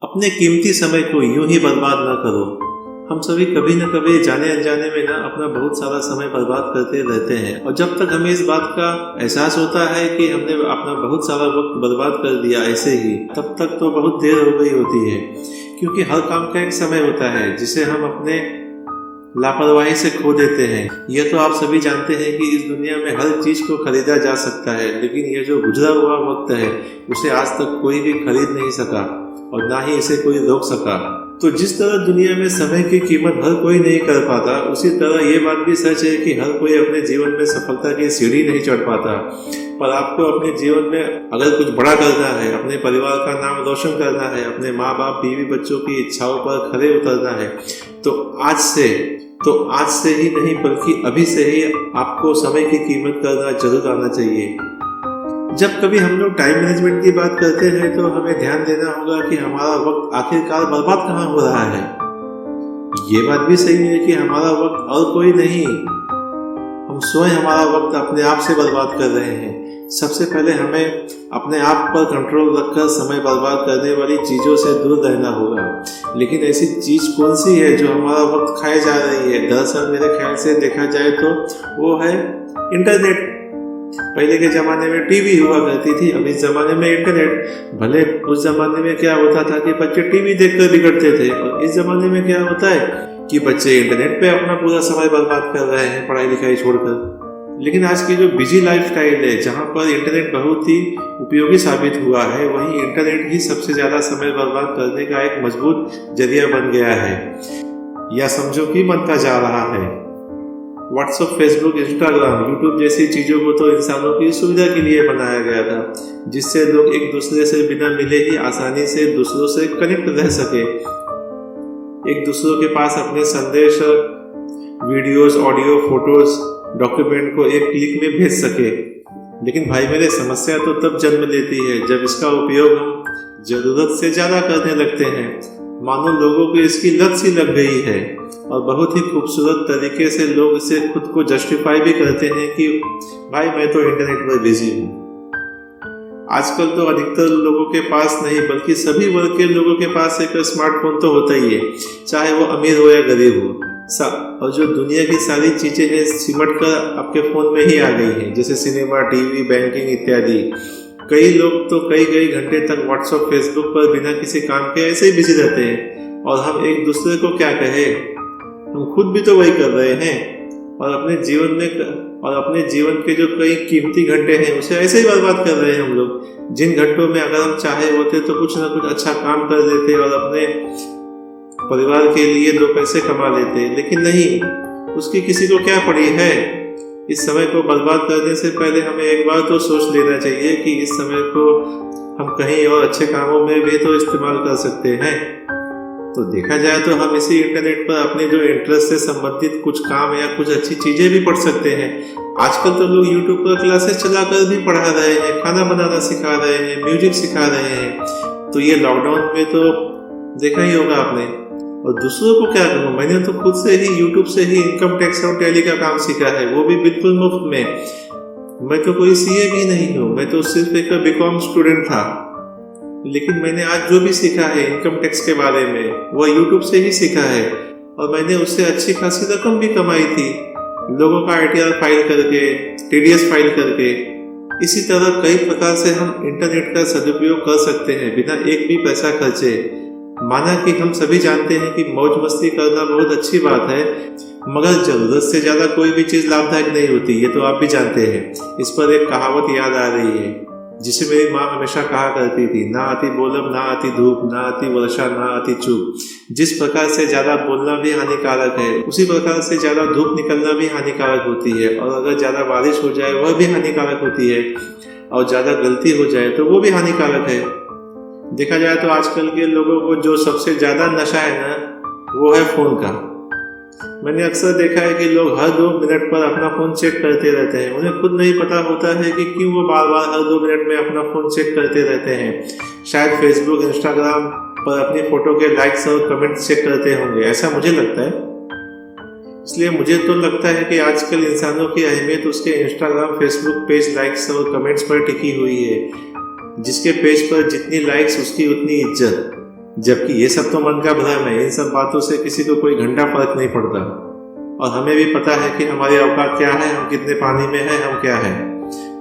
अपने कीमती समय को यूं ही बर्बाद ना करो। हम सभी कभी न कभी जाने अनजाने में ना अपना बहुत सारा समय बर्बाद करते रहते हैं, और जब तक हमें इस बात का एहसास होता है कि हमने अपना बहुत सारा वक्त बर्बाद कर दिया ऐसे ही, तब तक तो बहुत देर हो गई होती है। क्योंकि हर काम का एक समय होता है जिसे हम अपने लापरवाही से खो देते हैं। यह तो आप सभी जानते हैं कि इस दुनिया में हर चीज को खरीदा जा सकता है, लेकिन यह जो गुजरा हुआ वक्त है उसे आज तक कोई भी खरीद नहीं सका और ना ही इसे कोई रोक सका। तो जिस तरह दुनिया में समय की कीमत हर कोई नहीं कर पाता, उसी तरह ये बात भी सच है कि हर कोई अपने जीवन में सफलता की सीढ़ी नहीं चढ़ पाता। पर आपको अपने जीवन में अगर कुछ बड़ा करना है, अपने परिवार का नाम रोशन करना है, अपने माँ बाप बीवी बच्चों की इच्छाओं पर खरे उतरना है, तो आज से ही नहीं बल्कि अभी से ही आपको समय की कीमत करना जरूर आना चाहिए। जब कभी हम लोग टाइम मैनेजमेंट की बात करते हैं तो हमें ध्यान देना होगा कि हमारा वक्त आखिरकार बर्बाद कहाँ हो रहा है। ये बात भी सही है कि हमारा वक्त और कोई नहीं, हम स्वयं हमारा वक्त अपने आप से बर्बाद कर रहे हैं। सबसे पहले हमें अपने आप पर कंट्रोल रखकर समय बर्बाद करने वाली चीज़ों से दूर रहना होगा। लेकिन ऐसी चीज़ कौन सी है जो हमारा वक्त खाए जा रही है? दरअसल मेरे ख्याल से देखा जाए तो वो है इंटरनेट। पहले के ज़माने में टीवी हुआ करती थी, अब इस ज़माने में इंटरनेट। भले उस ज़माने में क्या होता था कि बच्चे टीवी देखकर बिगड़ते थे, और इस ज़माने में क्या होता है कि बच्चे इंटरनेट पे अपना पूरा समय बर्बाद कर रहे हैं पढ़ाई लिखाई छोड़कर। लेकिन आज की जो बिजी लाइफस्टाइल है, जहाँ पर इंटरनेट बहुत ही उपयोगी साबित हुआ है, वहीं इंटरनेट ही सबसे ज़्यादा समय बर्बाद करने का एक मजबूत जरिया बन गया है, या समझो कि बनता जा रहा है। व्हाट्सएप, फेसबुक, इंस्टाग्राम, यूट्यूब जैसी चीज़ों को तो इंसानों की सुविधा के लिए बनाया गया था, जिससे लोग एक दूसरे से बिना मिले ही आसानी से दूसरों से कनेक्ट रह सके, एक दूसरों के पास अपने संदेश, वीडियोस, ऑडियो, फोटोज, डॉक्यूमेंट को एक क्लिक में भेज सके। लेकिन भाई मेरे, समस्या तो तब जन्म लेती है जब इसका उपयोग हम जरूरत से ज़्यादा करने लगते हैं। मानो लोगों को इसकी लत सी लग गई है, और बहुत ही खूबसूरत तरीके से लोग इसे खुद को जस्टिफाई भी करते हैं कि भाई मैं तो इंटरनेट पर बिजी हूँ। आजकल तो अधिकतर लोगों के पास नहीं बल्कि सभी वर्ग के लोगों के पास एक स्मार्टफोन तो होता ही है, चाहे वो अमीर हो या गरीब हो। और जो दुनिया की सारी चीजें हैं सिमट कर आपके फोन में ही आ गई हैं, जैसे सिनेमा, टीवी, बैंकिंग इत्यादि। कई लोग तो कई घंटे तक व्हाट्सएप, फेसबुक पर बिना किसी काम के ऐसे ही बिजी रहते हैं, और हम एक दूसरे को क्या कहें, हम खुद भी तो वही कर रहे हैं। और अपने जीवन के जो कई कीमती घंटे हैं उसे ऐसे ही बर्बाद कर रहे हैं हम लोग, जिन घंटों में अगर हम चाहे होते तो कुछ ना कुछ अच्छा काम कर लेते और अपने परिवार के लिए 2 पैसे कमा लेते। लेकिन नहीं, उसकी किसी को क्या पड़ी है। इस समय को बर्बाद करने से पहले हमें एक बार तो सोच लेना चाहिए कि इस समय को हम कहीं और अच्छे कामों में भी तो इस्तेमाल कर सकते हैं। तो देखा जाए तो हम इसी इंटरनेट पर अपने जो इंटरेस्ट से संबंधित कुछ काम या कुछ अच्छी चीजें भी पढ़ सकते हैं। आजकल तो लोग यूट्यूब पर क्लासेस चलाकर भी पढ़ा रहे हैं, खाना बनाना सिखा रहे हैं, म्यूजिक सिखा रहे हैं। तो ये लॉकडाउन में तो देखा ही होगा आपने। और दूसरों को क्या कहूँ, मैंने तो खुद से ही यूट्यूब से ही इनकम टैक्स और टैली का काम सीखा है, वो भी बिल्कुल मुफ्त में। मैं तो कोई सीए भी नहीं हूँ, मैं तो सिर्फ एक बीकॉम स्टूडेंट था। लेकिन मैंने आज जो भी सीखा है इनकम टैक्स के बारे में, वो यूट्यूब से ही सीखा है, और मैंने उससे अच्छी खासी रकम भी कमाई थी, लोगों का आईटीआर फाइल करके, टीडीएस फाइल करके। इसी तरह कई प्रकार से हम इंटरनेट का सदुपयोग कर सकते हैं बिना एक भी पैसा खर्चे। माना कि हम सभी जानते हैं कि मौज मस्ती करना बहुत अच्छी बात है, मगर जरूरत से ज्यादा कोई भी चीज लाभदायक नहीं होती, ये तो आप भी जानते हैं। इस पर एक कहावत याद आ रही है जिसे मेरी माँ हमेशा कहा करती थी, ना आती बोलब, ना आती धूप, ना आती वर्षा, ना आती चूप। जिस प्रकार से ज्यादा बोलना भी हानिकारक है, उसी प्रकार से ज्यादा धूप निकलना भी हानिकारक होती है, और अगर ज्यादा बारिश हो जाए वह भी हानिकारक होती है, और ज्यादा गलती हो जाए तो वो भी हानिकारक है। देखा जाए तो आजकल के लोगों को जो सबसे ज्यादा नशा है ना, वो है फोन का। मैंने अक्सर देखा है कि लोग हर 2 मिनट पर अपना फोन चेक करते रहते हैं। उन्हें खुद नहीं पता होता है कि क्यों वो बार बार हर 2 मिनट में अपना फोन चेक करते रहते हैं। शायद फेसबुक, इंस्टाग्राम पर अपनी फोटो के लाइक्स और कमेंट्स चेक करते होंगे, ऐसा मुझे लगता है। इसलिए मुझे तो लगता है कि आजकल इंसानों की अहमियत उसके इंस्टाग्राम, फेसबुक पेज लाइक्स और कमेंट्स पर टिकी हुई है। जिसके पेज पर जितनी लाइक्स उसकी उतनी इज्जत। जबकि ये सब तो मन का भ्रम है। इन सब बातों से किसी को कोई घंटा फर्क नहीं पड़ता और हमें भी पता है कि हमारी औकात क्या है, हम कितने पानी में हैं, हम क्या है।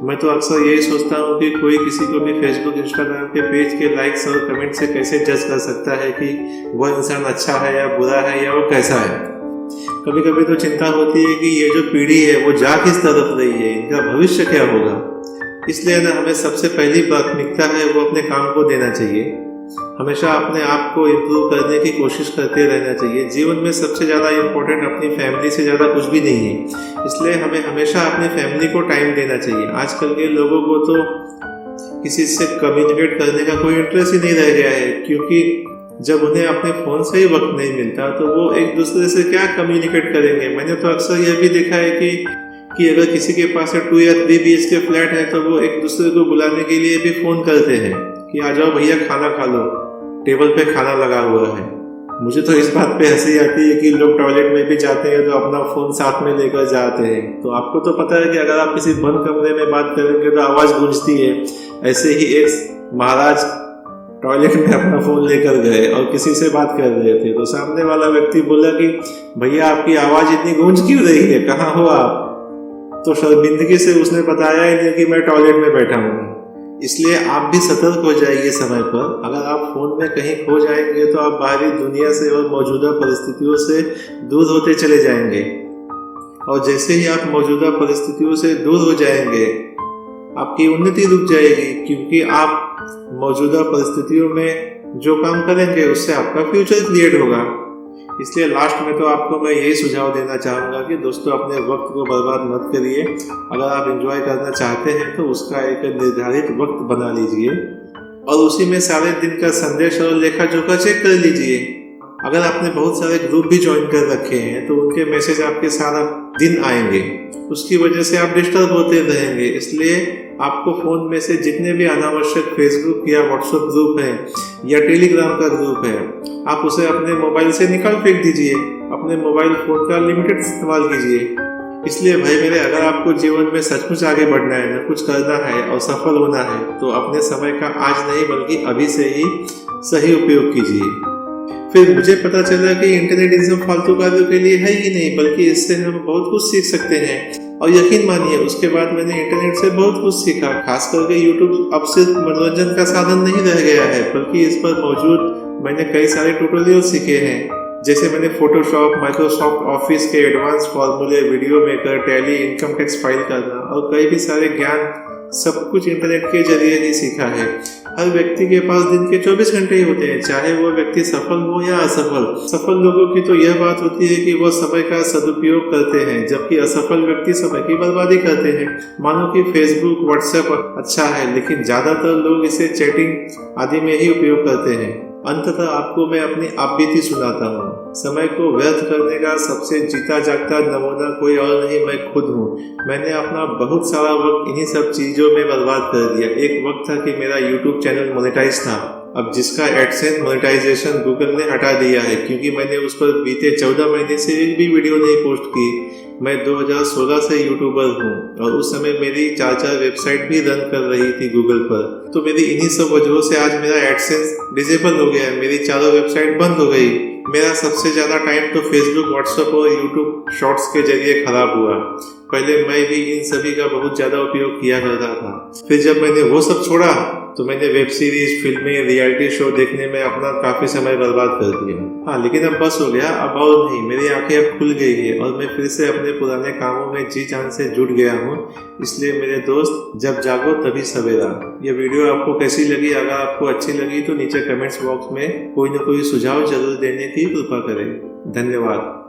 मैं तो अक्सर यही सोचता हूँ कि कोई किसी को भी फेसबुक इंस्टाग्राम के पेज के लाइक्स और कमेंट से कैसे जज कर सकता है कि वह इंसान अच्छा है या बुरा है या वो कैसा है। कभी कभी तो चिंता होती है कि ये जो पीढ़ी है वो जा किस तरफ रही है, इनका भविष्य क्या होगा। इसलिए ना हमें सबसे पहली प्राथमिकता है वो अपने काम को देना चाहिए। हमेशा अपने आप को इम्प्रूव करने की कोशिश करते रहना चाहिए। जीवन में सबसे ज़्यादा इम्पोर्टेंट अपनी फैमिली से ज़्यादा कुछ भी नहीं है, इसलिए हमें हमेशा अपनी फैमिली को टाइम देना चाहिए। आजकल के लोगों को तो किसी से कम्युनिकेट करने का कोई इंटरेस्ट ही नहीं रह गया है, क्योंकि जब उन्हें अपने फ़ोन से ही वक्त नहीं मिलता तो वो एक दूसरे से क्या कम्युनिकेट करेंगे। मैंने तो अक्सर यह भी देखा है कि अगर किसी के पास 2 या 3 BHK फ्लैट है तो वो एक दूसरे को बुलाने के लिए भी फ़ोन करते हैं कि आ जाओ भैया खाना खा लो, टेबल पे खाना लगा हुआ है। मुझे तो इस बात पे हंसी आती है कि लोग टॉयलेट में भी जाते हैं तो अपना फ़ोन साथ में लेकर जाते हैं। तो आपको तो पता है कि अगर आप किसी बंद कमरे में बात करेंगे तो आवाज़ गूंजती है। ऐसे ही एक महाराज टॉयलेट में अपना फ़ोन लेकर गए और किसी से बात कर रहे थे, तो सामने वाला व्यक्ति बोला कि भैया आपकी आवाज़ इतनी गूंज क्यों रही है, कहाँ हो आप? तो शर्मिंदगी से उसने बताया ही नहीं कि मैं टॉयलेट में बैठा हूँ। इसलिए आप भी सतर्क हो जाइए समय पर। अगर आप फ़ोन में कहीं खो जाएंगे तो आप बाहरी दुनिया से और मौजूदा परिस्थितियों से दूर होते चले जाएंगे, और जैसे ही आप मौजूदा परिस्थितियों से दूर हो जाएंगे आपकी उन्नति रुक जाएगी, क्योंकि आप मौजूदा परिस्थितियों में जो काम करेंगे उससे आपका फ्यूचर क्रिएट होगा। इसलिए लास्ट में तो आपको मैं यही सुझाव देना चाहूँगा कि दोस्तों अपने वक्त को बर्बाद मत करिए। अगर आप एंजॉय करना चाहते हैं तो उसका एक निर्धारित वक्त बना लीजिए और उसी में सारे दिन का संदेश और लेखा जोखा चेक कर लीजिए। अगर आपने बहुत सारे ग्रुप भी ज्वाइन कर रखे हैं तो उनके मैसेज आपके सारा दिन आएंगे, उसकी वजह से आप डिस्टर्ब होते रहेंगे। इसलिए आपको फ़ोन में से जितने भी अनावश्यक फेसबुक या व्हाट्सएप ग्रुप हैं या टेलीग्राम का ग्रुप है, आप उसे अपने मोबाइल से निकाल फेंक दीजिए। अपने मोबाइल फ़ोन का लिमिटेड इस्तेमाल कीजिए। इसलिए भाई मेरे, अगर आपको जीवन में सचमुच आगे बढ़ना है ना, कुछ करना है और सफल होना है, तो अपने समय का आज नहीं बल्कि अभी से ही सही उपयोग कीजिए। फिर मुझे पता चला कि इंटरनेट इन सब फालतू कार्यों के लिए है ही नहीं, बल्कि इससे हम बहुत कुछ सीख सकते हैं। और यकीन मानिए उसके बाद मैंने इंटरनेट से बहुत कुछ सीखा। खास करके यूट्यूब अब सिर्फ मनोरंजन का साधन नहीं रह गया है, बल्कि इस पर मौजूद मैंने कई सारे ट्यूटोरियल सीखे हैं। जैसे मैंने फोटोशॉप, माइक्रोसॉफ्ट ऑफिस के एडवांस फॉर्मूले, video maker, tally, income tax file करना और कई भी सारे ज्ञान, सब कुछ इंटरनेट के जरिए ही सीखा है। हर व्यक्ति के पास दिन के 24 घंटे ही होते हैं, चाहे वो व्यक्ति सफल हो या असफल। सफल लोगों की तो यह बात होती है कि वो समय का सदुपयोग करते हैं, जबकि असफल व्यक्ति समय की बर्बादी करते हैं। मानो कि फेसबुक, व्हाट्सएप अच्छा है, लेकिन ज्यादातर लोग इसे चैटिंग आदि में ही उपयोग करते हैं। अंततः आपको मैं अपनी आपबीती सुनाता हूँ। समय को व्यर्थ करने का सबसे जीता जागता नमूना कोई और नहीं, मैं खुद हूँ। मैंने अपना बहुत सारा वक्त इन्हीं सब चीजों में बर्बाद कर दिया। एक वक्त था कि मेरा यूट्यूब चैनल मोनेटाइज था, अब जिसका एडसेंस मोनेटाइजेशन गूगल ने हटा दिया है, क्योंकि मैंने उस पर बीते 14 महीने से एक भी वीडियो नहीं पोस्ट की। मैं 2016 से यूट्यूबर हूँ और उस समय मेरी 4 वेबसाइट भी रन कर रही थी गूगल पर। तो मेरी इन्हीं सब वजहों से आज मेरा एडसेंस डिसेबल हो गया, मेरी 4 वेबसाइट बंद हो गई। मेरा सबसे ज़्यादा टाइम तो फेसबुक, व्हाट्सएप और यूट्यूब शॉर्ट्स के जरिए खराब हुआ। पहले मैं भी इन सभी का बहुत ज़्यादा उपयोग किया करता था। फिर जब मैंने वो सब छोड़ा तो मैंने वेब सीरीज, फिल्में, रियलिटी शो देखने में अपना काफ़ी समय बर्बाद कर दिया। हाँ, लेकिन अब बस हो गया, अब और नहीं। मेरी आंखें अब खुल गई है और मैं फिर से अपने पुराने कामों में जी जान से जुट गया हूँ। इसलिए मेरे दोस्त, जब जागो तभी सवेरा। ये वीडियो आपको कैसी लगी? अगर आपको अच्छी लगी तो नीचे कमेंट्स बॉक्स में कोई न कोई सुझाव जरूर देने की कृपा करें। धन्यवाद।